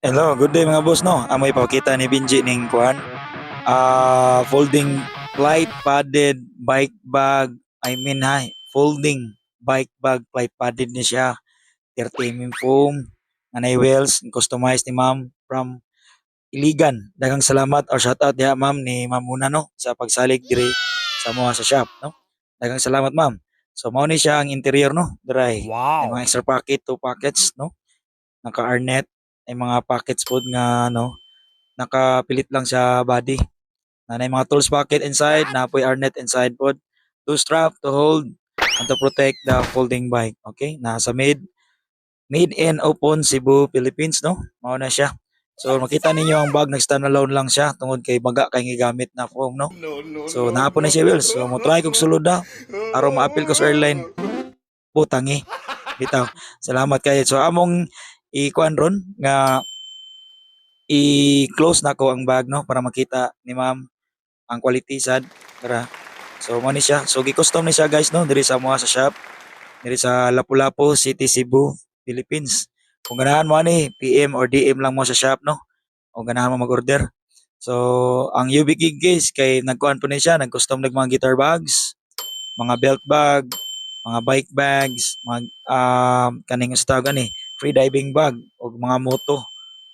Hello, good day mga boss no. Amoy pakita ni Benji ning kuan. Folding light padded bike bag. Folding bike bag flight padded ni siya. 30 mm foam. Nanay wheels customized ni ma'am from Iligan. Daghang salamat or shout out diha ma'am ni Ma'am Muna no sa pagsalig diri sa mga sa shop no. Daghang salamat ma'am. So mao ni siya ang interior no. Dry. May mga Wow! extra pocket, two pockets no. Naka-arnet ay mga pockets pod nga no, nakapilit lang sa body. Nanay mga tools pocket inside, What? napoy arnet inside pod. Two strap to hold and to protect the folding bike. Okay, nasa made in Opon, Cebu, Philippines no. Mao na siya. So makita ninyo ang bag nag-stand alone lang siya tungod kay baga kay gigamit na foam no. No, no, So no, nahapon no. na siya wheels. So mo try kog sulod na aron maapil ko sa airline. Putangi. Bitaw. Salamat kayo. So among ikuan ron nga i-close na ko ang bag no para makita ni ma'am ang quality sad para so mo ni siya so gi-custom ni siya guys no diri sa mga sa shop diri sa Lapu-Lapu City, Cebu, Philippines. Kung ganahan mo ani PM or DM lang mo sa shop no kung ganahan mo mag-order. So ang UV Gig guys kay nagkuan po ni siya nag-custom nag mga guitar bags, mga belt bag, mga bike bags, mga kaning sa tawag ani free diving bag o mga moto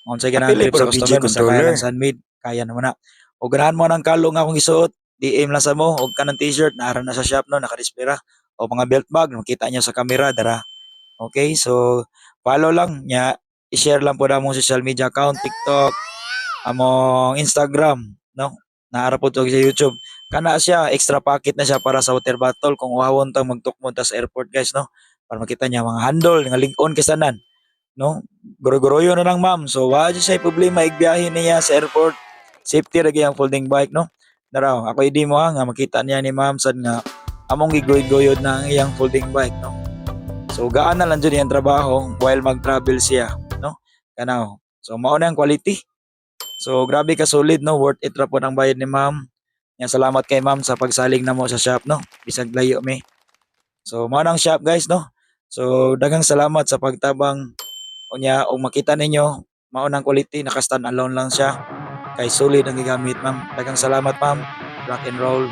kung unsay ganahan Apili trip po sa BG customer basta kaya lang controller. sunmade, kaya naman na. O ganahan mo ng kalo nga akong isuot, DM lang sa mo, og kanang t-shirt naara na sa shop no, nakadispera. O mga belt bag, makita niyo sa camera dara. Okay, so follow lang nya, i-share lang po na mong social media account, TikTok, among Instagram, no? Naara po to sa YouTube. Kana siya, extra packet na siya para sa water bottle kung uhawon tang magtukmod ta sa airport guys, no? Para makita niya mga handle, nga link-on kisanan no? Guro-guroyo na lang ma'am. So wa siya problema igbiyahe niya sa airport. Safety ra ang folding bike no. Daraw, ako idi mo nga makita niya ni ma'am sad nga among gigoy-goyod na ang iyang folding bike no. So gaan na lang jud iyang trabaho while mag-travel siya no. Kanaw. So mao na ang quality. So grabe ka solid no, worth it ra po ang bayad ni ma'am. Nya salamat kay ma'am sa pagsalig namo sa shop no. Bisag layo mi. So mao na ang shop guys no. So daghang salamat sa pagtabang unya og makita ninyo mao nang quality naka-stand alone lang siya kay solid ang gigamit ma'am. Daghang salamat ma'am. Rock and roll.